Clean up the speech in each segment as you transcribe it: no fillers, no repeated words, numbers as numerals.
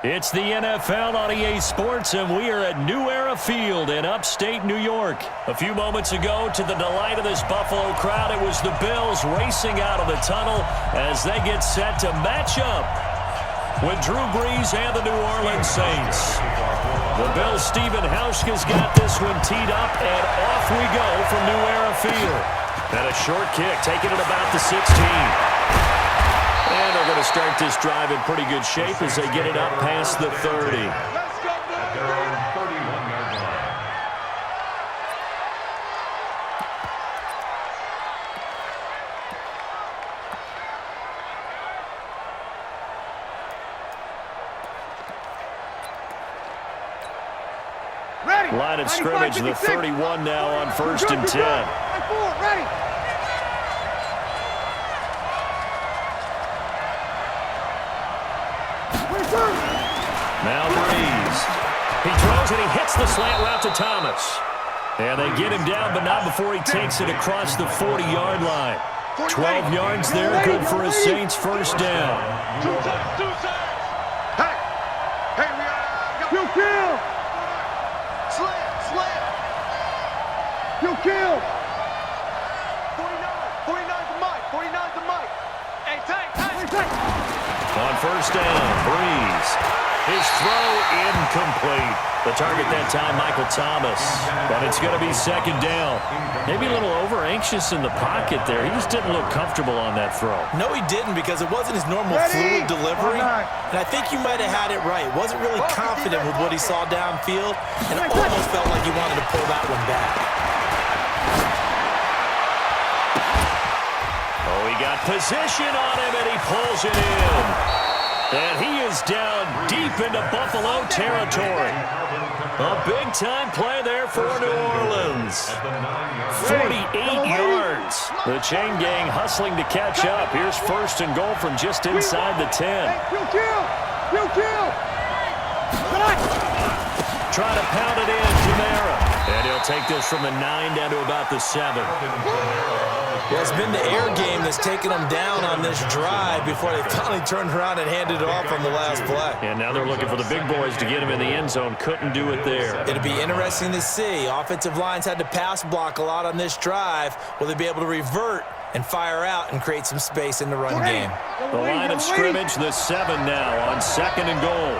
It's the NFL on EA Sports, and we are at New Era Field in upstate New York. A few moments ago, to the delight of this Buffalo crowd, it was the Bills racing out of the tunnel as they get set to match up with Drew Brees and the New Orleans Saints. The Bills' Stephen Hauschka's got this one teed up, and off we go from New Era Field. And a short kick, taking it about the 16. And they're going to start this drive in pretty good shape as they get it up past the 30. Let's go, at their own 31-yard line. Ready. Line of scrimmage, the 31 now on 1st and 10. Ready. Now Brees. He throws and he hits the slant route to Thomas. And they get him down, but not before he takes it across the 40-yard line. 12 yards there, good for a Saints first down. Two sides. Hey, we got Kill. slam. Kill. 49 to Mike. Hey, Tank. On first down, Brees. His throw incomplete. The target that time, Michael Thomas. But it's going to be second down. Maybe a little over-anxious in the pocket there. He just didn't look comfortable on that throw. No, he didn't, because it wasn't his normal fluid delivery. And I think you might have had it right. Wasn't really confident with what he saw downfield, and it almost felt like he wanted to pull that one back. Oh, he got position on him, and he pulls it in. And he is down deep into Buffalo territory. A big-time play there for New Orleans. 48 yards. The chain gang hustling to catch up. Here's 1st and goal from just inside the 10. Kill. Trying to pound it in, Kamara. And he'll take this from the 9 down to about the 7. Well, it's been the air game that's taken them down on this drive before they finally turned around and handed it off on the last play. And now they're looking for the big boys to get him in the end zone. Couldn't do it there. It'll be interesting to see. Offensive lines had to pass block a lot on this drive. Will they be able to revert and fire out and create some space in the run game? The line of scrimmage, the 7 now on 2nd and goal.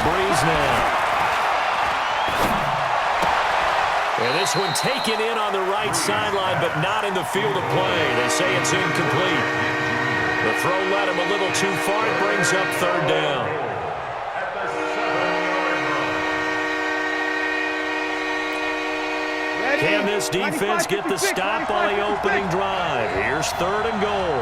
Brees now. And this one taken in on the right sideline, but not in the field of play. They say it's incomplete. The throw led him a little too far. It brings up 3rd down. Can this defense get the stop on the opening drive? Here's 3rd and goal.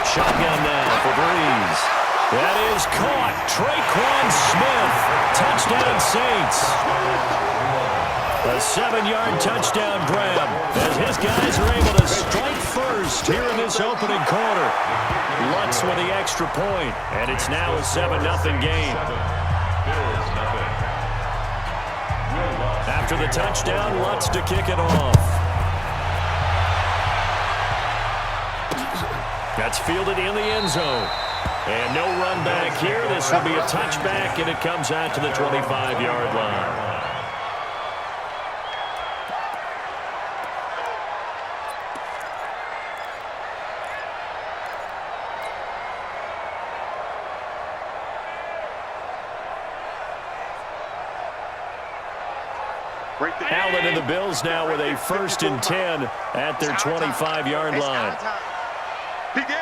Shotgun now for Brees. That is caught. Traquan Smith. Touchdown Saints. A 7-yard touchdown grab as his guys are able to strike first here in this opening quarter. Lutz with the extra point, and it's now a 7-0 game. After the touchdown, Lutz to kick it off. That's fielded in the end zone. And no run back here. This will be a touchback, and it comes out to the 25-yard line. Allen and the Bills now with a 1st and 10 at their 25-yard line. Begin.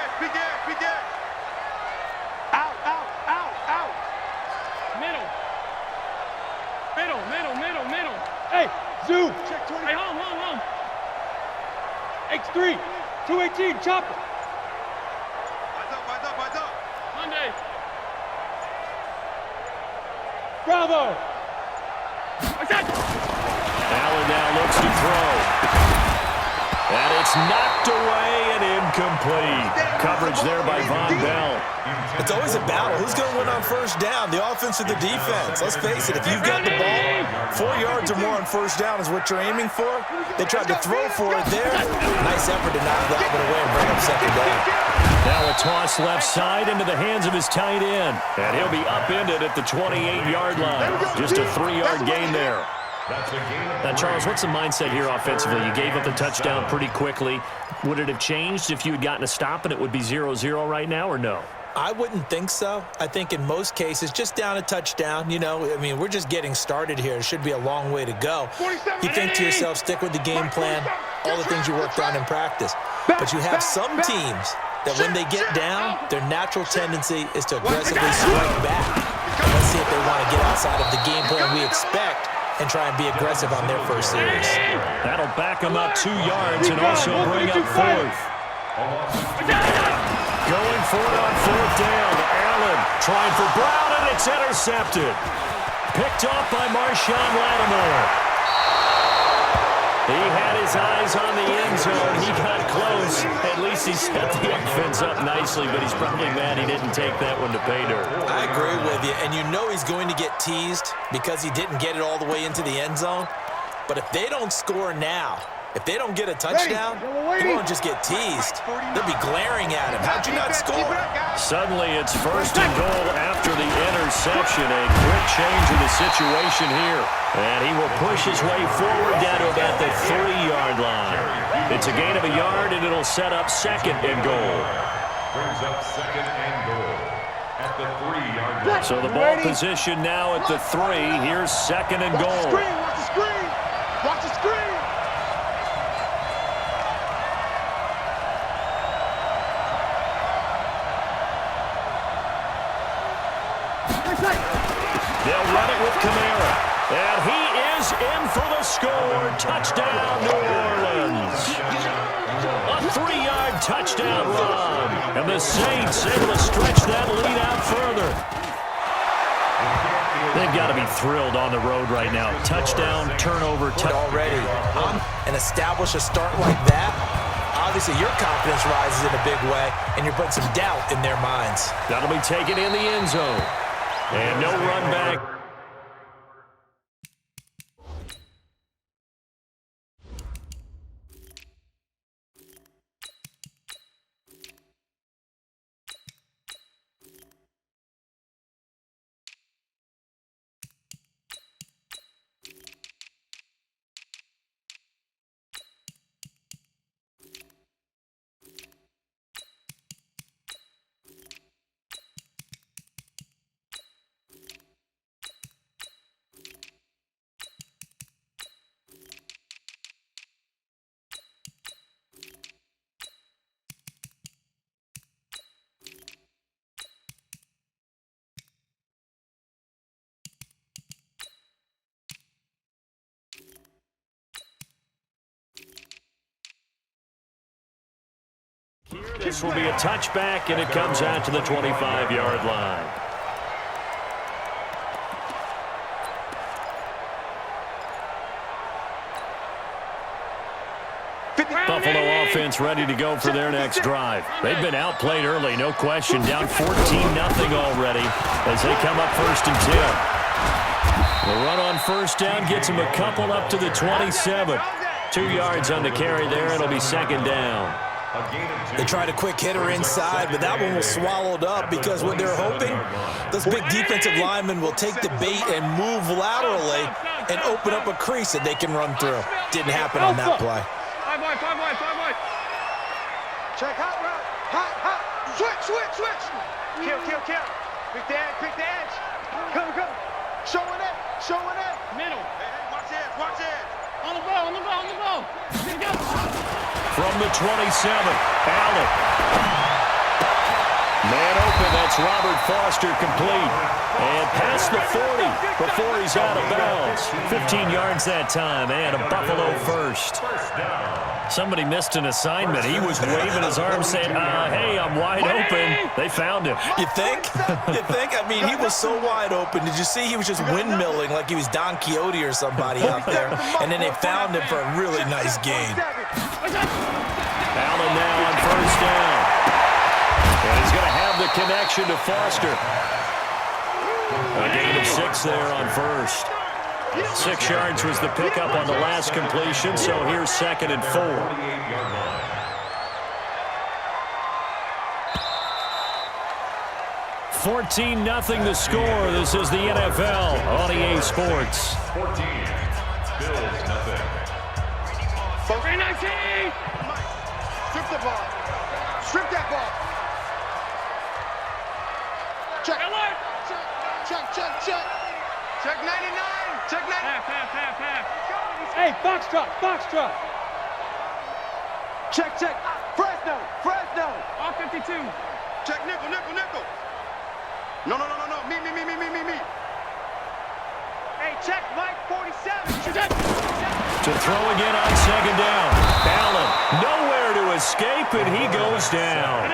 Middle. Hey, Zoo. Check 20. Hey, home. X3, 218, chopper. Wise up. Monday. Bravo. Allen now looks to throw. And it's knocked away and incomplete. Coverage there by Von Bell. It's always a battle. Who's going to win on first down, the offense or the defense? Let's face it, if you've got the ball, 4 yards or more on first down is what you're aiming for. They tried to throw for it there. Nice effort to knock that one away and bring up second down. Now a toss left side into the hands of his tight end. And he'll be upended at the 28-yard line. Just a 3-yard gain there. Now, Charles, what's the mindset here offensively? You gave up the touchdown pretty quickly. Would it have changed if you had gotten a stop and it would be 0-0 right now, or no? I wouldn't think so. I think in most cases, just down a touchdown, you know, I mean, we're just getting started here. It should be a long way to go. You think to yourself, stick with the game plan, all the things you worked on in practice. But you have some teams that when they get down, their natural tendency is to aggressively strike back. Let's see if they want to get outside of the game plan we expect and try and be aggressive on their first series. That'll back them up 2 yards and also bring up fourth. Going for it on fourth down. Allen trying for Brown, and it's intercepted. Picked off by Marshawn Lattimore. He had his eyes on the end zone. He got close. At least he set the offense up nicely, but he's probably mad he didn't take that one to pay dirt. I agree with you, and you know he's going to get teased because he didn't get it all the way into the end zone. But if they don't score now, if they don't get a touchdown, he won't just get teased. They'll be glaring at him. How'd you not score? Suddenly it's first and goal after the interception. A quick change of the situation here. And he will push his way forward down to about the 3-yard line. It's a gain of a yard, and it'll set up second and goal. Brings up second and goal at the 3-yard line. So the ball position now at the 3. Here's second and goal. Watch the screen! Watch the screen! They'll run it with Kamara. And he is in for the score. Touchdown, New Orleans. A 3-yard touchdown run. And the Saints able to stretch that lead out further. They've got to be thrilled on the road right now. Touchdown, turnover, already. And establish a start like that, obviously your confidence rises in a big way, and you're putting some doubt in their minds. That'll be taken in the end zone. And no run back. This will be a touchback, and it comes out to the 25-yard line. Buffalo offense ready to go for their next drive. They've been outplayed early, no question. Down 14-0 already as they come up first and 10. The run on first down gets them a couple up to the 27. 2 yards on the carry there. It'll be second down. They tried a quick hitter inside, but that one was swallowed up because what they're hoping, those big defensive linemen will take the bait and move laterally and open up a crease that they can run through. Didn't happen on that play. 5 wide. Check hot route. Hot. Switch. Kill. Pick the edge. Come. Showing it. Middle. Hey, watch it. On the ball. Here we go. From the 27, Allen. Man open, that's Robert Foster complete. And past the 40 before he's out of bounds. 15 yards that time, and a Buffalo first. Somebody missed an assignment. He was waving his arms saying, hey, I'm wide open. They found him. You think? I mean, he was so wide open. Did you see he was just windmilling like he was Don Quixote or somebody out there? And then they found him for a really nice gain. Allen now on first down. And he's going to have the connection to Foster. A gain of 6 there on first. 6 yards was the pickup on the last completion, so here's 2nd and 4. 14-0 the score. This is the NFL on EA Sports. 14. Bills nothing. 19. Strip the ball. Strip that ball. Check. Alert. Check. Check 99. Check 99. Half. Hey, Foxtrot. Check. Fresno. All 52. Check nickel. No. Me. Hey, check Mike 47. To throw again on 2nd down. Allen nowhere to escape, and he goes down.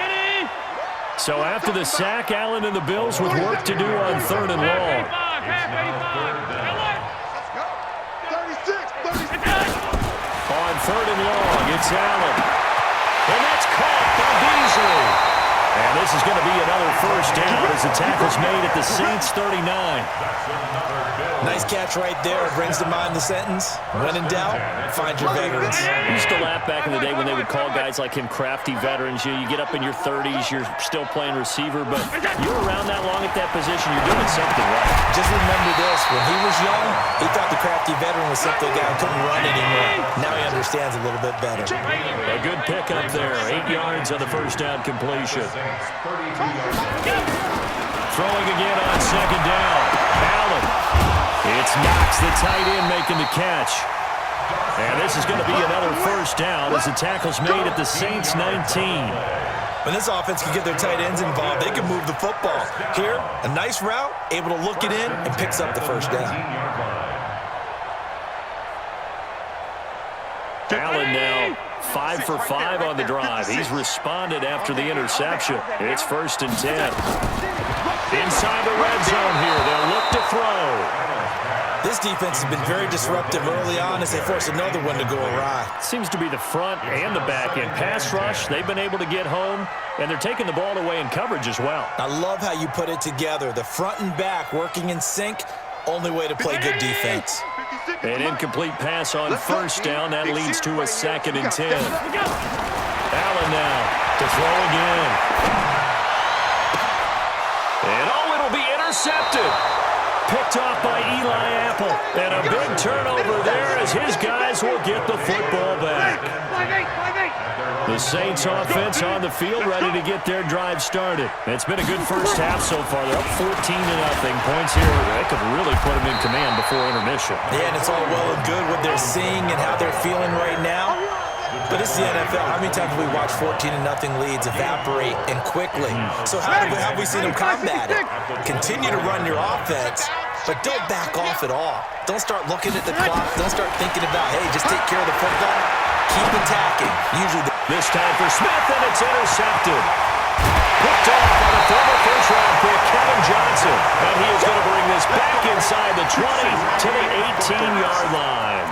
So after the sack, Allen and the Bills with work to do on 3rd and long. Half 85. 36. On 3rd and long, it's Allen. And that's caught by Beasley. And this is going to be another first down as the tackle's made at the Saints' 39. Nice catch right there. Brings to mind the sentence, when in doubt, find your veterans. I used to laugh back in the day when they would call guys like him crafty veterans. You get up in your 30s, you're still playing receiver, but you're around that long at that position, you're doing something right. Just remember this, when he was young, he thought the crafty veteran was simply a guy who couldn't run anymore. Now he understands a little bit better. A good pickup there, 8 yards on the first down completion. 32 yards. Throwing again on 2nd down. Allen. It's Knox, the tight end, making the catch. And this is going to be another first down as the tackle's made at the Saints' 19. When this offense can get their tight ends involved, they can move the football. Here, a nice route, able to look it in, and picks up the first down. Allen now 5 for 5 on the drive. He's responded after the interception. It's 1st and 10. Inside the red zone here. They'll look to throw. This defense has been very disruptive early on as they force another one to go awry. Seems to be the front and the back end. Pass rush, they've been able to get home, and they're taking the ball away in coverage as well. I love how you put it together. The front and back working in sync, only way to play good defense. An incomplete pass on first down. That leads to a 2nd and 10. Allen now to throw again. And it'll be intercepted. Picked off by Eli Apple. And a big turnover there as his guys will get the football back. The Saints offense on the field ready to get their drive started. It's been a good first half so far. They're up 14-0. Points here. They could really put them in command before intermission. Yeah, and it's all well and good what they're seeing and how they're feeling right now. But it's the NFL. How many times have we watched 14-0 leads evaporate and quickly? So how have we seen them combat it? Continue to run your offense, but don't back off at all. Don't start looking at the clock. Don't start thinking about, hey, just take care of the football. Keep attacking. Usually this time for Smith, and it's intercepted. Picked off by the former first-round pick, Kevin Johnson. And he is going to bring this back inside the 20 to the 18-yard line.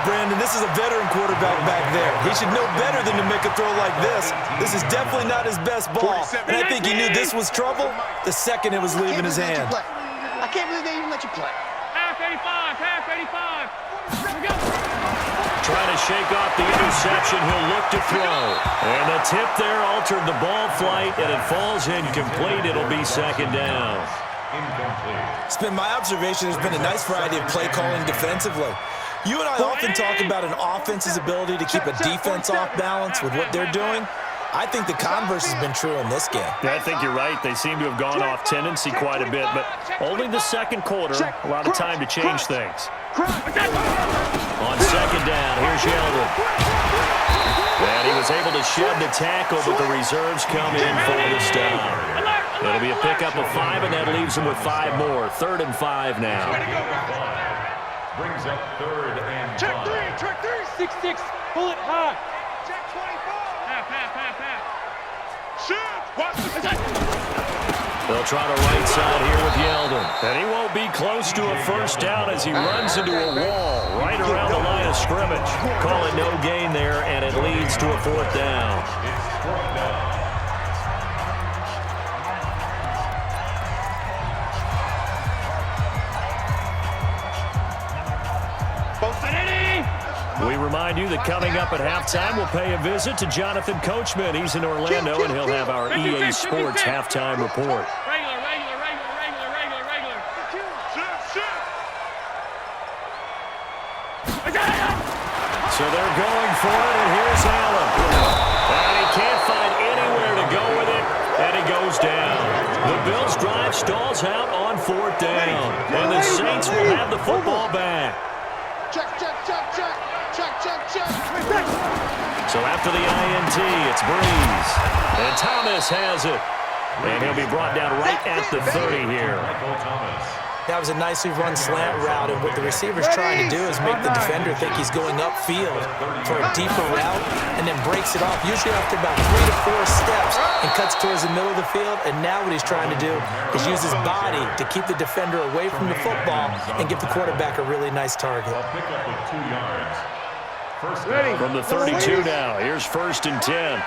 Brandon, this is a veteran quarterback back there. He should know better than to make a throw like this. This is definitely not his best ball. And I think he knew this was trouble the second it was leaving his hand. I can't believe they even let you play. Half 85. Trying to shake off the interception. He'll look to throw. And the tip there altered the ball flight, and it falls incomplete. It'll be 2nd down. It's been my observation there's been a nice variety of play calling defensively. You and I often talk about an offense's ability to keep a defense off balance with what they're doing. I think the converse has been true in this game. Yeah, I think you're right. They seem to have gone off tendency quite a bit, but only the second quarter, a lot of time to change things. On 2nd down, here's Yeldon. And he was able to shed the tackle, but the reserves come in for the stop. It'll be a pickup of 5, and that leaves him with 5 more. 3rd and 5 now. Brings up 3rd and 5. Check 3. 6-6, pull it high. Check 24. Half. Shoot. Watch the They'll try to right side here with Yeldon. And he won't be close to a first down as he runs into a wall right around the line of scrimmage. Call it no gain there, and it leads to a fourth down. It's fourth down. We remind you that coming up at halftime, we'll pay a visit to Jonathan Coachman. He's in Orlando, and he'll have our EA Sports halftime report. Regular, regular, regular, regular, regular, regular. So they're going for it, and here's Allen. And he can't find anywhere to go with it, and he goes down. The Bills' drive stalls out on fourth down, and the Saints will have the football back. Check, check, check, check. Check, check, check. So after the INT, it's Breeze. And Thomas has it. And he'll be brought down right at the 30 here. Michael Thomas. That was a nicely run slant route, and what the receiver's trying to do is make the defender think he's going upfield for a deeper route and then breaks it off, usually after about 3 to 4 steps, and cuts towards the middle of the field. And now what he's trying to do is use his body to keep the defender away from the football and give the quarterback a really nice target. They'll pick up with 2 yards. First down. From the 32 now, here's 1st and 10.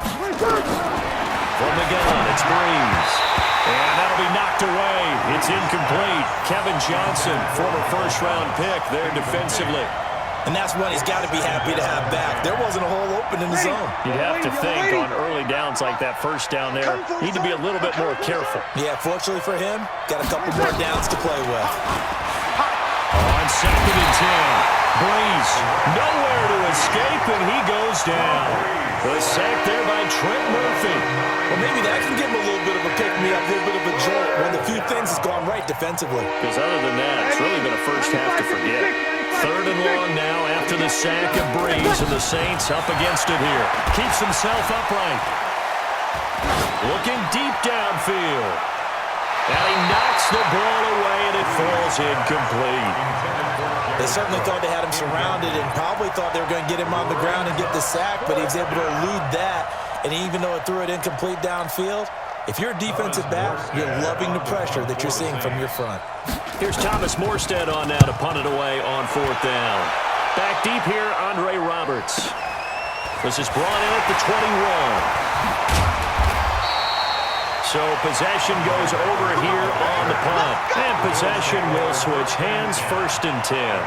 From the gun, it's Breeze. And that'll be knocked away. It's incomplete. Kevin Johnson, former first-round pick there defensively. And that's one he's got to be happy to have back. There wasn't a hole open in the zone. You'd have to think on early downs like that first down there, need to be a little bit more careful. Yeah, fortunately for him, got a couple more downs to play with. On 2nd and 10, Breeze nowhere to escape, and he goes down. The sack there by Trent Murphy. Well, maybe that can give him a little bit of a pick-me-up, a little bit of a jolt when the few things has gone right defensively. Because other than that, it's really been a first half to forget. 3rd and long now after the sack of Breeze, and the Saints up against it here. Keeps himself upright. Looking deep downfield. And he knocks the ball away, and it falls incomplete. They certainly thought they had him surrounded and probably thought they were going to get him on the ground and get the sack, but he was able to elude that. And even though it threw it incomplete downfield, if you're a defensive back, you're loving the pressure that you're seeing from your front. Here's Thomas Morstead on now to punt it away on 4th down. Back deep here, Andre Roberts. This is brought in at the 21. So possession goes over here on the punt. And possession will switch hands, 1st and 10.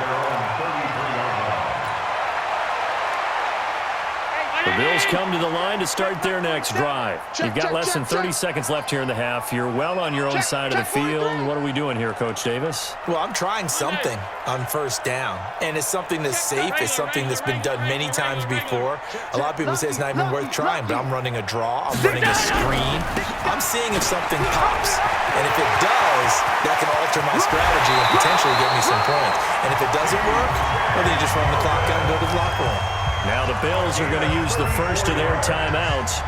The Bills come to the line to start their next drive. You've got less than 30 seconds left here in the half. You're well on your own side of the field. What are we doing here, Coach Davis? Well, I'm trying something on 1st down, and it's something that's safe. It's something that's been done many times before. A lot of people say it's not even worth trying, but I'm running a draw. I'm running a screen. I'm seeing if something pops, and if it does, that can alter my strategy and potentially get me some points. And if it doesn't work, well, then you just run the clock out and go to the locker room. Now the Bills are going to use the first of their timeouts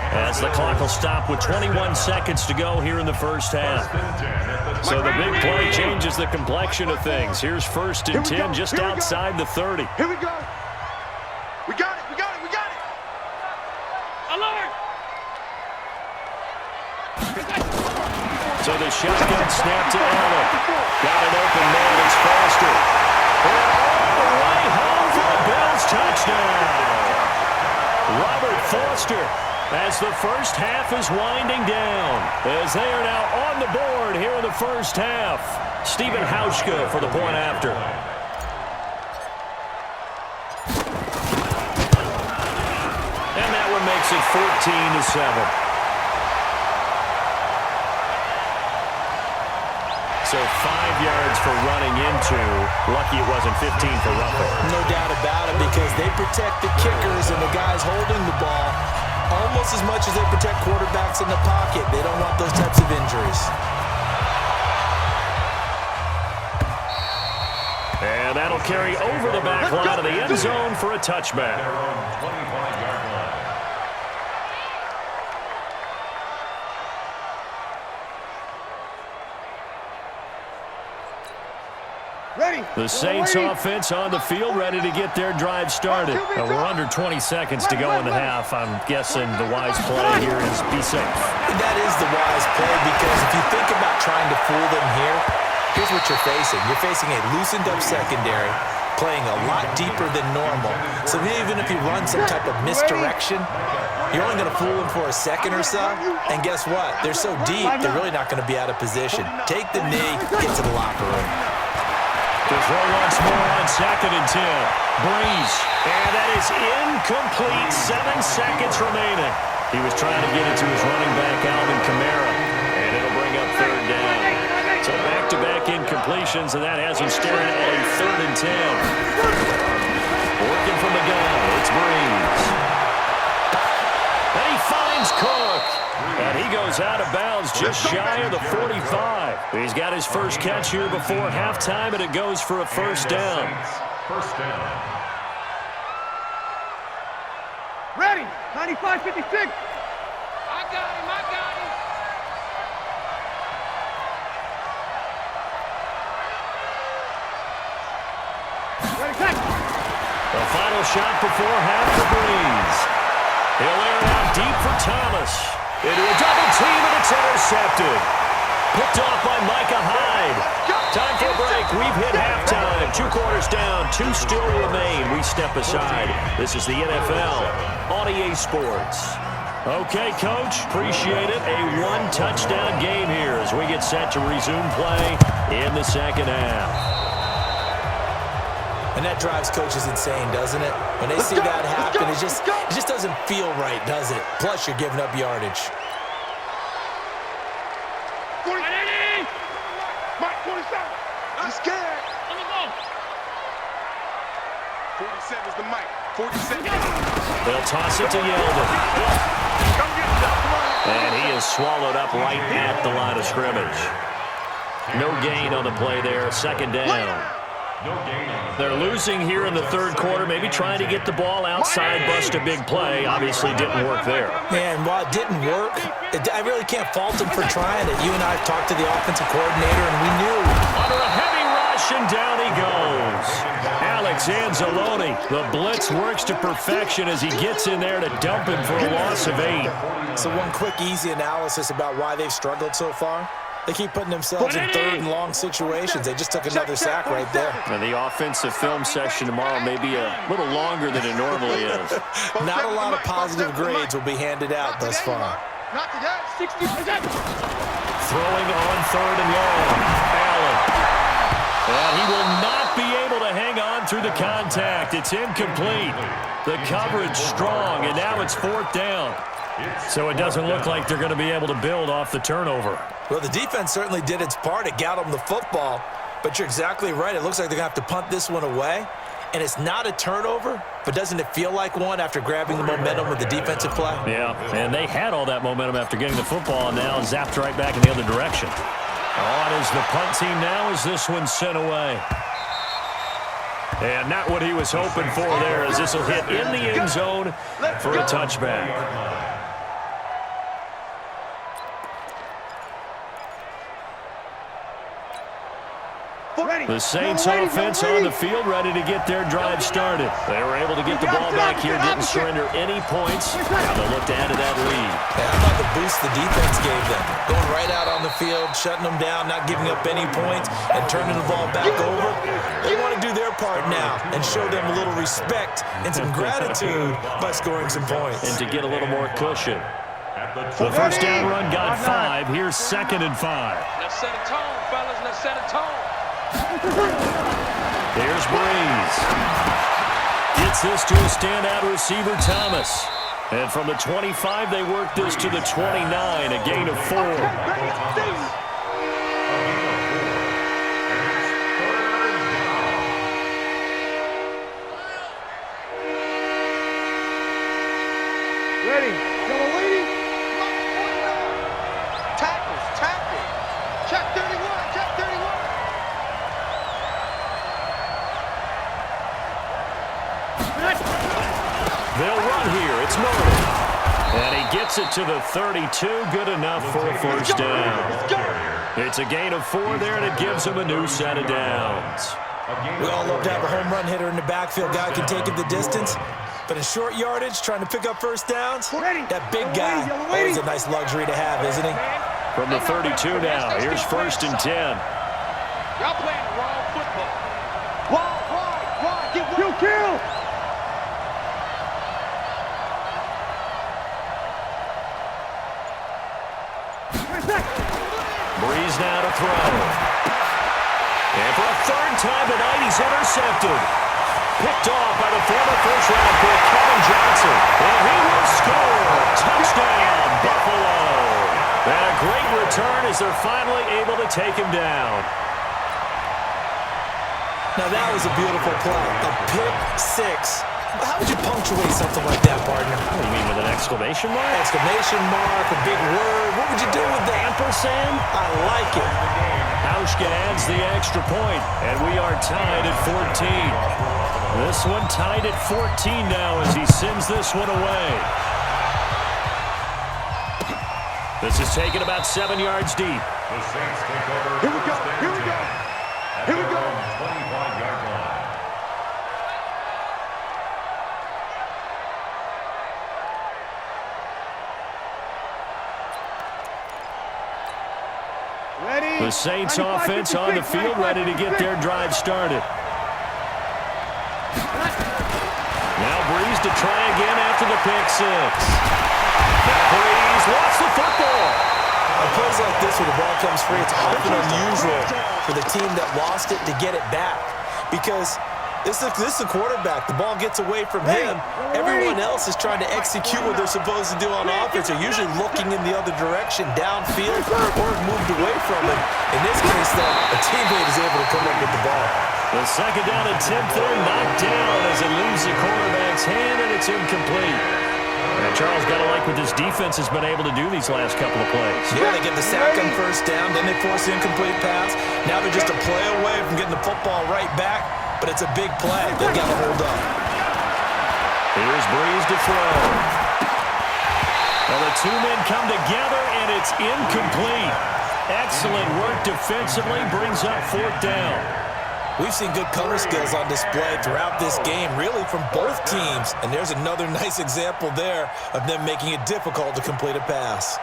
as the clock will stop with 21 seconds to go here in the first half. So the big play changes the complexion of things. Here's 1st and 10 just outside the 30. Here we go. We got it. We got it. We got it. Alert! So the shotgun snap to Allen. Got it open man. It's Foster. All the way home for a Bills touchdown. Robert Foster as the first half is winding down. As they are now on the board here in the first half. Stephen Hauschka for the point after. And that one makes it 14-7. So 5 yards for running into. Lucky it wasn't 15 for roughing. No doubt about it, because they protect the kickers and the guys holding the ball almost as much as they protect quarterbacks in the pocket. They don't want those types of injuries. And that'll carry over the back line of the end zone for a touchback. The Saints offense on the field, ready to get their drive started. We're under 20 seconds to go in the half. I'm guessing the wise play here is be safe. And that is the wise play, because if you think about trying to to fool them here, here's what you're facing. You're facing a loosened-up secondary, playing a lot deeper than normal. So even if you run some type of misdirection, you're only going to fool them for a second or so. And guess what? They're so deep, they're really not going to be out of position. Take the knee, get to the locker room. To throw once more on 2nd and 10. Breeze. And that is incomplete. 7 seconds remaining. He was trying to get it to his running back, Alvin Kamara. And it'll bring up 3rd down. So back-to-back incompletions, and that has him staring at a 3rd and 10. Working from the gun, it's Breeze. And he finds Cook. And he goes out of bounds just shy of the 45. He's got his first catch here before halftime, and it goes for a 1st down. First down. Ready. 95-56. I got him. I got him. Ready, catch. The final shot before half for Breeze. He'll air it out deep for Thomas. Into a double team, and it's intercepted. Picked off by Micah Hyde. Time for a break. We've hit halftime. 2 quarters down. 2 still remain. We step aside. This is the NFL on EA Sports. Okay, Coach. Appreciate it. A 1-touchdown game here as we get set to resume play in the 2nd half. And that drives coaches insane, doesn't it? When they see that happen, it just doesn't feel right, does it? Plus, you're giving up yardage. 40. Mike, 47. I'm scared. On the ball. 47 is the mic. 47. They'll toss it to Yeldon. Come get that. Come on. And he is swallowed up right at the line of scrimmage. No gain on the play there. 2nd down. No gain on the They're losing here in the 3rd quarter, maybe trying to get the ball outside, bust a big play. Obviously didn't work there. Man, while it didn't work, I really can't fault him for trying it. You and I talked to the offensive coordinator, and we knew. Under a heavy rush, and down he goes. Alex Anzalone. The blitz works to perfection as he gets in there to dump him for a loss of 8. So one quick, easy analysis about why they've struggled so far. They keep putting themselves in 3rd and long situations. They just took another sack right there. And the offensive film section tomorrow may be a little longer than it normally is. Not a lot of positive grades will be handed out thus far. Not today. 60%. Throwing on 3rd and long. Allen. And he will not be able to hang on through the contact. It's incomplete. The coverage strong, and now it's 4th down. So it doesn't look like they're going to be able to build off the turnover. Well, the defense certainly did its part. It got them the football. But you're exactly right. It looks like they're going to have to punt this one away. And it's not a turnover, but doesn't it feel like one after grabbing the momentum with the defensive play? Yeah, and they had all that momentum after getting the football, and now zapped right back in the other direction. On is the punt team now as this one's sent away. And not what he was hoping for there, as this will hit in the end zone for a touchback. The Saints offense on the field, ready to get their drive started. They were able to get the ball back here, didn't surrender any points. Now they'll look to add to that lead. Yeah, how about the boost the defense gave them? Going right out on the field, shutting them down, not giving up any points, and turning the ball back over. They want to do their part now and show them a little respect and some gratitude by scoring some points. And to get a little more cushion. The first down run got 5. Here's 2nd and 5. Let's set a tone, fellas. Let's set a tone. There's Breeze. Gets this to a standout receiver, Thomas. And from the 25, they work this to the 29, a gain of 4. Ready. Double lady. Tackles, tackle. Check 31, check 31. They'll run here. It's Murray. And he gets it to the 32. Good enough for a first down. It's a gain of 4 there, and it gives him a new set of downs. We all love to have a home run hitter in the backfield. Guy can take it the distance. But in short yardage, trying to pick up first downs, that big guy, always a nice luxury to have, isn't he? From the 32 now, here's 1st and 10. Y'all playing the wrong football. Wide, get kill. Breeze now to throw. And for a 3rd time tonight, he's intercepted. Picked off by the former first-round pick, Kevin Johnson. And he will score. Touchdown, Buffalo. And a great return as they're finally able to take him down. Now that was a beautiful play. A pick six. How would you punctuate something like that, partner? What do you mean, with an exclamation mark? Exclamation mark, a big word. What would you do with that? Ampersand? I like it. Hauschka adds the extra point, and we are tied at 14. This one tied at 14 now as he sends this one away. This is taken about 7 yards deep. The Saints take over. Here we go. Here we go. Here we go. 25-yard line. Ready. The Saints offense on the field, ready to get their drive started. Now Breeze to try again after the pick six. Now Breeze lost the football. On plays like this where the ball comes free, it's often unusual for the team that lost it to get it back. Because this is a quarterback. The ball gets away from him. Everyone else is trying to execute what they're supposed to do on offense. They're usually looking in the other direction, downfield, or moved away from it. In this case, though, a teammate is able to come up with the ball. The 2nd down attempt there knocked down as it leaves the quarterback's hand, and it's incomplete. And Charles, got to like what this defense has been able to do these last couple of plays. Yeah, they get the sack on 1st down, then they force the incomplete pass. Now they're just a play away from getting the football right back, but it's a big play. They've got to hold up. Here's Breeze to throw. Well, the two men come together, and it's incomplete. Excellent work defensively, brings up 4th down. We've seen good color skills on display throughout this game, really from both teams. And there's another nice example there of them making it difficult to complete a pass.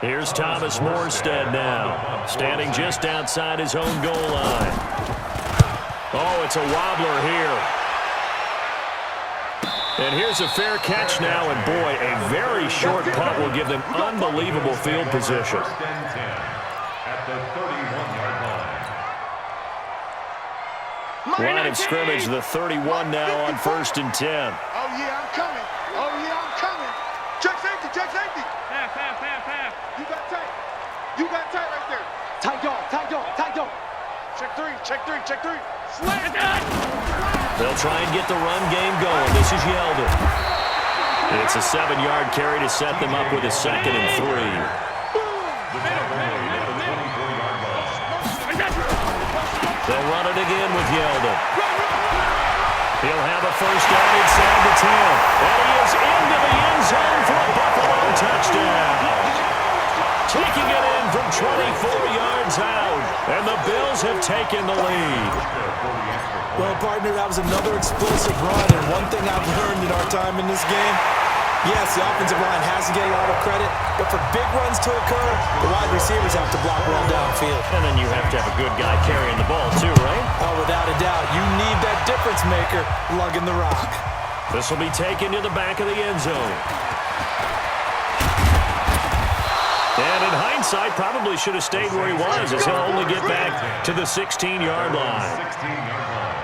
Here's Thomas Morstead now, standing just outside his own goal line. Oh, it's a wobbler here. And here's a fair catch now, and boy, a very short punt will give them unbelievable field position. 1st and 10 at the 31-yard line. Line of scrimmage, the 31 now on 1st and 10. Oh, yeah, I'm coming. Oh, yeah, I'm coming. Check safety, check safety. Half. You got tight. You got tight right there. Tight dog. Check three. Slam it. They'll try and get the run game going. This is Yeldon. It's a 7-yard carry to set them up with a 2nd and 3. They'll run it again with Yeldon. He'll have a 1st down inside the 10. And he is into the end zone for a Buffalo touchdown. Taking it in from 24 yards out. And the Bills have taken the lead. Well, partner, that was another explosive run. And one thing I've learned in our time in this game, yes, the offensive line has to get a lot of credit, but for big runs to occur, the wide receivers have to block well downfield. And then you have to have a good guy carrying the ball too, right? Oh, without a doubt. You need that difference maker lugging the rock. This will be taken to the back of the end zone. And in hindsight, probably should have stayed where he was, as he'll only get back to the 16-yard line. 16-yard line.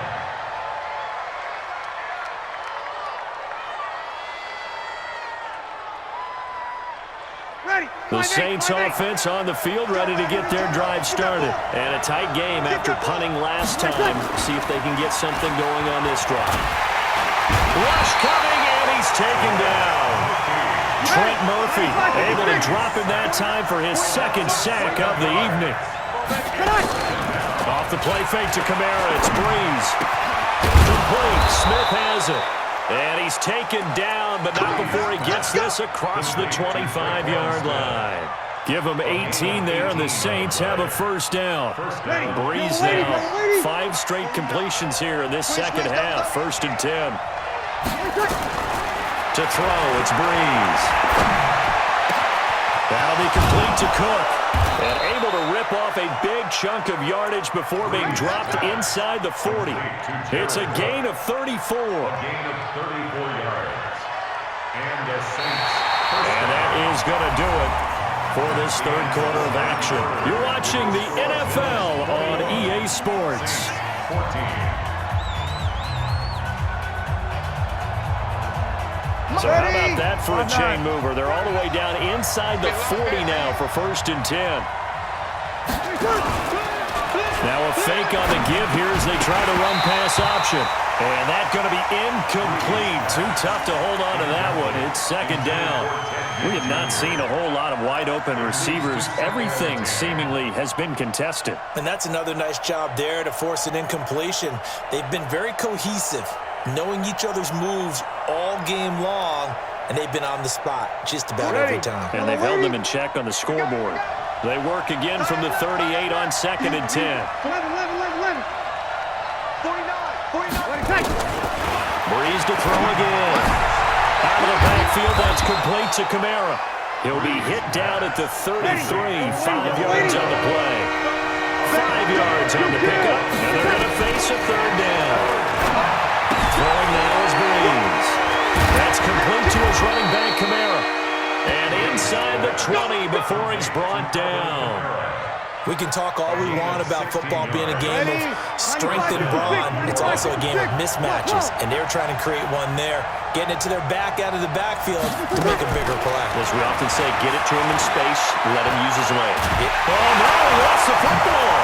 Ready. The Saints offense on the field, ready to get their drive started. And a tight game after punting last time. See if they can get something going on this drive. Rush coming, and he's taken down. Trent Murphy able to drop in that time for his 2nd sack of the evening. Off the play fake to Kamara, it's Breeze. Complete, Smith has it. And he's taken down, but not before he gets this across the 25-yard line. Give him 18 there, and the Saints have a first down. Breeze now. 5 straight completions here in this second half. 1st and 10. To throw, it's Breeze. That'll be complete to Cook. And able to rip off a big chunk of yardage before being dropped inside the 40. It's a gain of 34. A gain of 34 yards. And the Saints. And that is going to do it for this third quarter of action. You're watching the NFL on EA Sports. 14. So how about that for a chain mover? They're all the way down inside the 40 now for 1st and 10. Now a fake on the give here as they try to run pass option. And that's going to be incomplete. Too tough to hold on to that one. It's 2nd down. We have not seen a whole lot of wide open receivers. Everything seemingly has been contested. And that's another nice job there to force an incompletion. They've been very cohesive, knowing each other's moves all game long, and they've been on the spot just about every time. And they've held them in check on the scoreboard. They work again from the 38 on 2nd and 10. 11. 49. Breeze to throw again. Out of the backfield, that's complete to Kamara. He'll be hit down at the 33, 5 yards on the play. 5 yards on the pickup, and they're going to face a 3rd down. Throwing now is Breeze. That's complete to his running back, Kamara. And inside the 20 before he's brought down. We can talk all we want about football being a game of strength and brawn. It's also a game of mismatches, and they're trying to create one there, getting it to their back out of the backfield to make a bigger play. As we often say, get it to him in space, let him use his leg. Oh, no, he lost the football.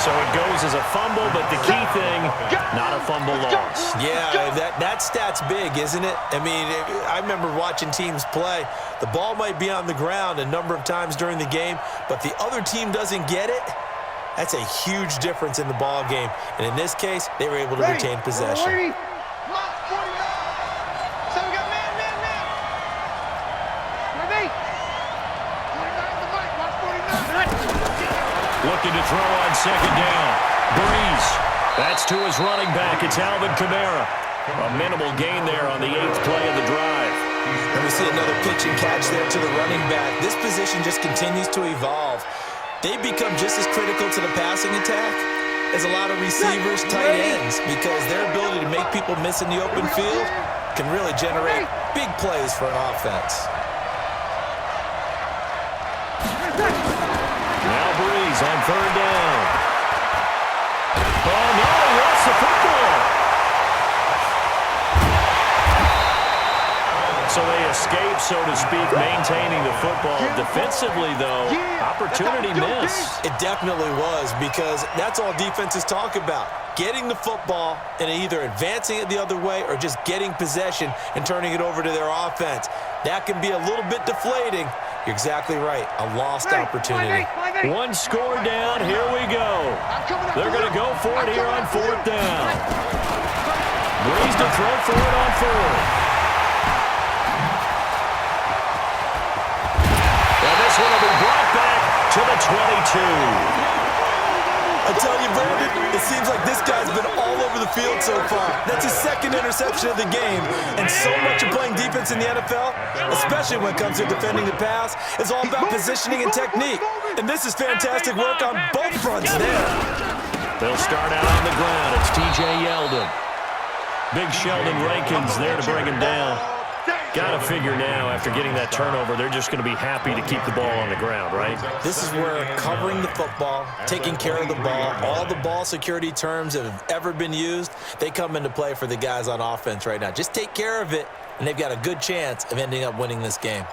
So it goes as a fumble, but the key thing, not a fumble loss. Yeah, that stat's big, isn't it? I mean, I remember watching teams play. The ball might be on the ground a number of times during the game, but the other team doesn't get it. That's a huge difference in the ball game. And in this case, they were able to retain possession. Looking to throw on 2nd down. Breeze. That's to his running back. It's Alvin Kamara. A minimal gain there on the 8th play of the drive. And we see another pitch and catch there to the running back. This position just continues to evolve. They become just as critical to the passing attack as a lot of receivers, tight ends, because their ability to make people miss in the open field can really generate big plays for an offense. Now Breeze on 3rd down. Oh, no, he lost the football. So they escape, so to speak, maintaining the football. Defensively, though, opportunity missed. It definitely was, because that's all defenses talk about. Getting the football and either advancing it the other way or just getting possession and turning it over to their offense. That can be a little bit deflating. You're exactly right. A lost opportunity. One score down. Here we go. They're going to go for it here on 4th down. Breeze to throw for it on 4th. And this one will be brought back to the 22. I tell you, Brandon, it seems like this guy's been all over the field so far. That's his 2nd interception of the game. And so much of playing defense in the NFL, especially when it comes to defending the pass, is all about positioning and technique. And this is fantastic work on both fronts there. They'll start out on the ground. It's T.J. Yeldon. Big Sheldon Rankins there to bring him down. Got to figure now, after getting that turnover, they're just going to be happy to keep the ball on the ground, right? This is where covering the football, taking care of the ball, all the ball security terms that have ever been used, they come into play for the guys on offense right now. Just take care of it, and they've got a good chance of ending up winning this game.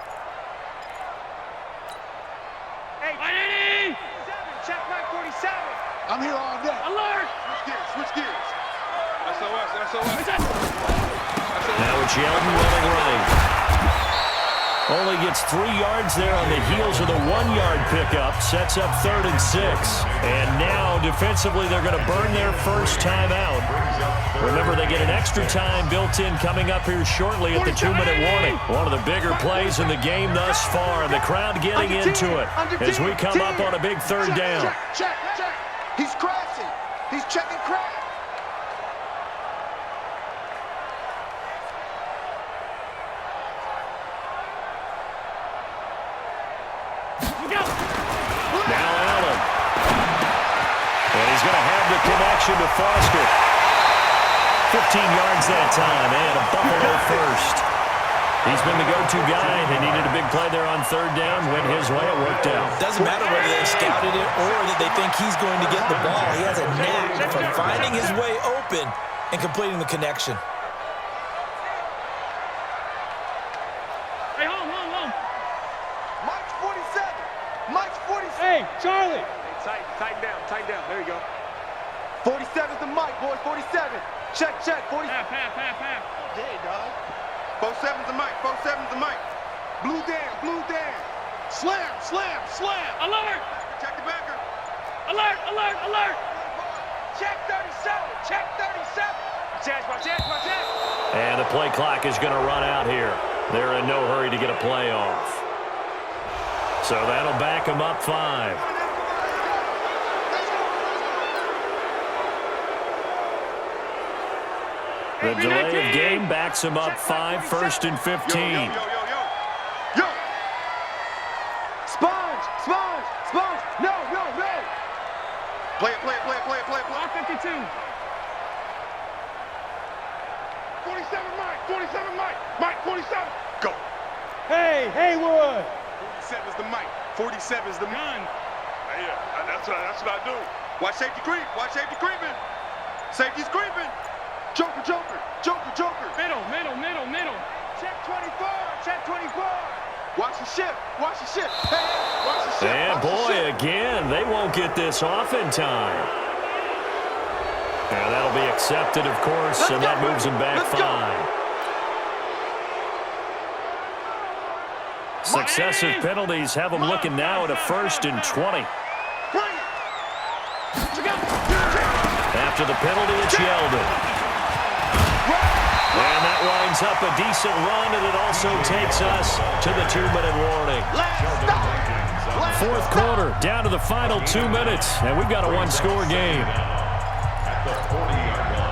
Hey, check right 47. I'm here all day. Alert! Switch gears. SOS. Now it's Yeldon running right. Only gets 3 yards there on the heels of the 1-yard pickup. Sets up 3rd and 6. And now, defensively, they're going to burn their first timeout. Remember, they get an extra time built in coming up here shortly at the 2-minute warning. One of the bigger plays in the game thus far. The crowd getting into it as we come up on a big 3rd down. Check. He's crashing. He's checking crash. Now Allen. And he's going to have the connection to Foster. 15 yards that time, and a Buffalo first. He's been the go-to guy. They needed a big play there on 3rd down. Went his way. It worked out. Doesn't matter whether they've scouted it or that they think he's going to get the ball. He has a knack for finding his way open and completing the connection. Hey, home. Mike's 47. Mike's 47. Hey, Charlie. Hey, tighten down. There you go. 47's the Mike, boys. 47. Check. 40. Half. Hey, dog. 47's the Mike. 47's the Mike. Blue down. Slam. Alert. Check the backer. Alert. Check 37. Watch. And the play clock is going to run out here. They're in no hurry to get a play off. So that'll back them up 5. The delay of game backs him up 5, 1st and 15. Yo. Sponge. No. Play it. Block 52. 47 Mike. Mike 47. Go. Hey, Haywood. 47's the Mike. 47's the Gun. Yeah, that's what I do. Watch safety creeping. Safety's creeping. Joker. Middle. Check 24. Watch the ship. Hey, watch the ship. And Watch the boy, ship. again, they won't get this off in time. And that'll be accepted, of course, and that moves them back 5. Successive penalties have them looking now at a 1st and 20. After the penalty, it's Yeldon. And that winds up a decent run, and it also takes us to the 2-minute warning. 4th quarter, down to the final 2 minutes, and we've got a 1-score game. At the 40-yard line.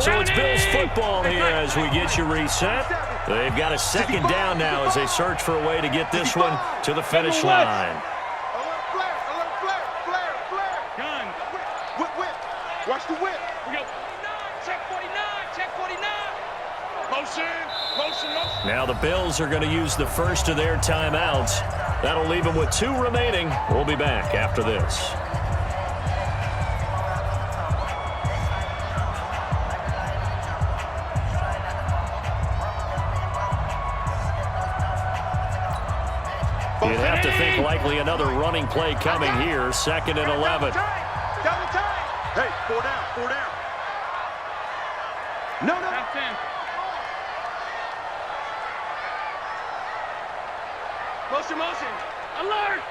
So it's Bills football here as we get you reset. They've got a 2nd down now as they search for a way to get this one to the finish line. Alert flare. Gun. Whip. Watch the whip. We go. Check 49. Motion. Now the Bills are going to use the first of their timeouts. That'll leave them with 2 remaining. We'll be back after this. You'd have to think likely another running play coming here. 2nd and 11. Double time. Hey, 4 down. No. Half 10. Motion. Alert.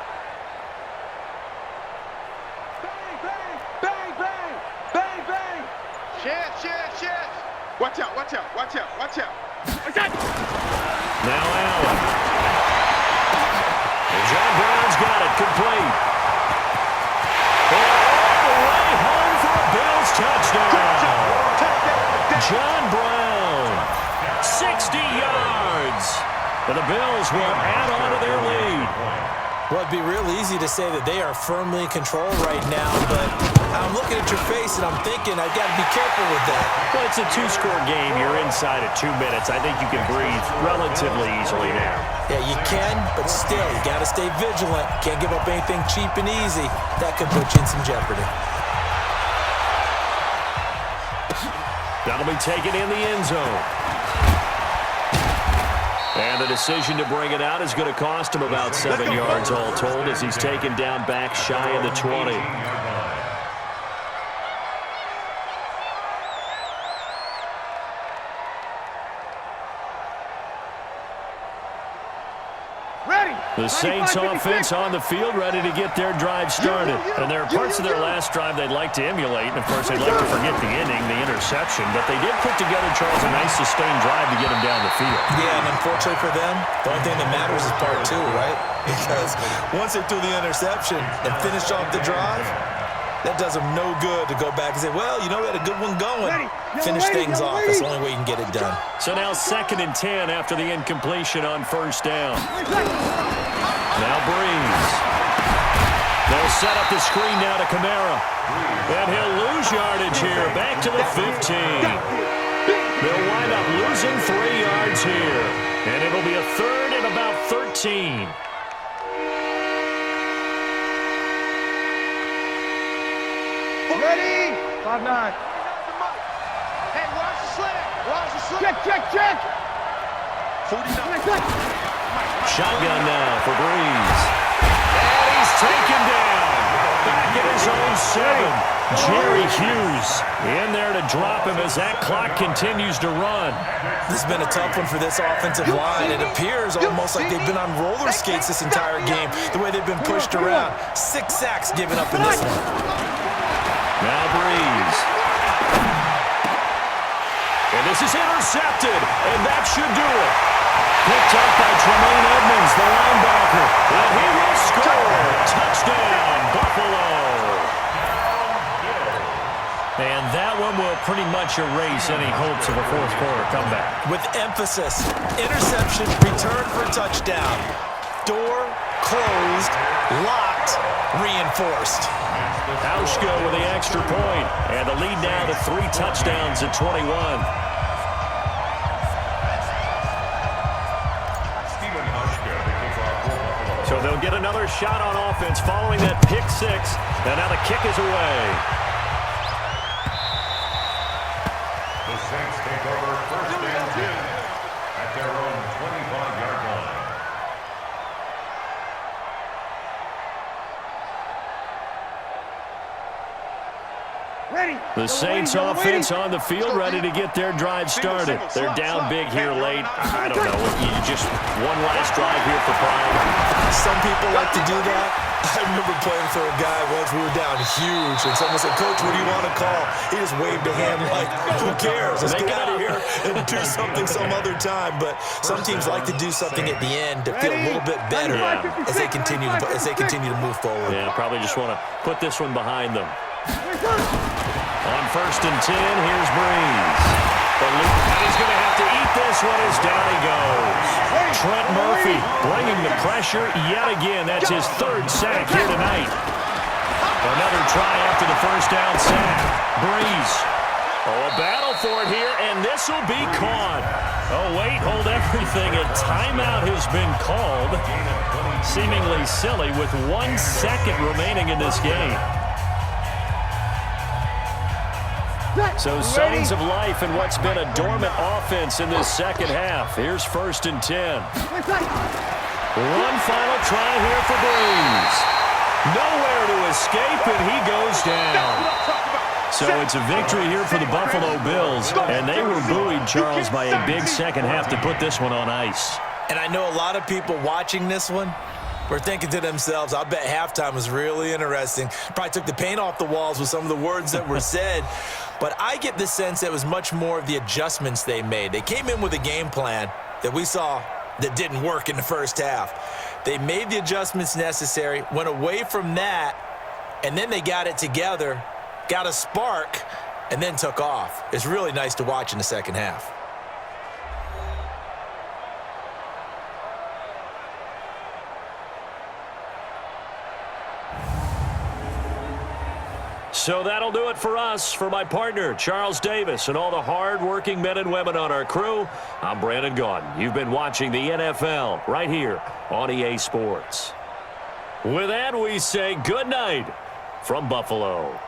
Bang. Chance. Watch out. Now Allen. And John Brown's got it complete. All the way home for a Bills touchdown. John Brown, 60 yards. And the Bills will add on to their lead. Well, it'd be real easy to say that they are firmly in control right now, but I'm looking at your face and I'm thinking I've got to be careful with that. Well, it's a 2-score game. You're inside at 2 minutes. I think you can breathe relatively easily now. Yeah, you can, but still, you got to stay vigilant. Can't give up anything cheap and easy. That could put you in some jeopardy. That'll be taken in the end zone. And the decision to bring it out is going to cost him about 7 yards all told as he's taken down back shy of the 20. The Saints offense on the field ready to get their drive started. And there are parts of their last drive they'd like to emulate. And, of course, they'd like to forget the inning, the interception. But they did put together, Charles, a nice sustained drive to get them down the field. Yeah, and unfortunately for them, the only thing that matters is part two, right? Because once they threw the interception and finished off the drive, that does them no good to go back and say, well, you know, we had a good one going. Finish things off. That's the only way you can get it done. So now 2nd and 10 after the incompletion on 1st down. Now Breeze. They'll set up the screen now to Kamara. And he'll lose yardage here. Back to the 15. They'll wind up losing 3 yards here. And it'll be a 3rd and about 13. Ready? 5-9. Hey, watch the slant. Watch the slant. Check. 49. Shotgun now for Breeze. And he's taken down. Back at his own 7. Jerry Hughes in there to drop him as that clock continues to run. This has been a tough one for this offensive line. It appears almost like they've been on roller skates this entire game, the way they've been pushed around. 6 sacks given up in this one. Now Breeze. And this is intercepted, and that should do it. Picked up by Tremaine Edmonds, the linebacker. And he will score. Touchdown, Buffalo. And that one will pretty much erase any hopes of a fourth-quarter comeback. With emphasis, interception, return for touchdown. Door closed, locked, reinforced. Hauschka with the extra point, and the lead now to 3 touchdowns at 21. So they'll get another shot on offense following that pick 6, and now the kick is away. The Saints take over 1st and 10 at their own 25-yard line. The Saints offense on the field ready to get their drive started. They're down big here late. I don't know. You just one last drive here for pride. Some people like to do that. I remember playing for a guy once. We were down huge, and someone said, Coach, what do you want to call? He just waved a hand like, who cares? Let's get out of here and do something some other time. But some teams like to do something at the end to feel a little bit better as they continue to move forward. Yeah, probably just want to put this one behind them. On 1st and 10, here's Breeze. And he's going to have to eat this one as down he goes. Trent Murphy bringing the pressure yet again. That's his 3rd sack here tonight. Another try after the 1st down sack. Breeze. Oh, a battle for it here, and this will be caught. Oh, wait, hold everything. A timeout has been called. Seemingly silly with 1 second remaining in this game. So signs of life in what's been a dormant offense in this second half. Here's 1st and 10. One final try here for Breeze. Nowhere to escape, and he goes down. So it's a victory here for the Buffalo Bills, and they were buoyed, Charles, by a big second half to put this one on ice. And I know a lot of people watching this one were thinking to themselves, I bet halftime was really interesting. Probably took the paint off the walls with some of the words that were said. But I get the sense that it was much more of the adjustments they made. They came in with a game plan that we saw that didn't work in the first half. They made the adjustments necessary, went away from that, and then they got it together, got a spark, and then took off. It's really nice to watch in the second half. So that'll do it for us. For my partner, Charles Davis, and all the hard-working men and women on our crew, I'm Brandon Gaudin. You've been watching the NFL right here on EA Sports. With that, we say good night from Buffalo.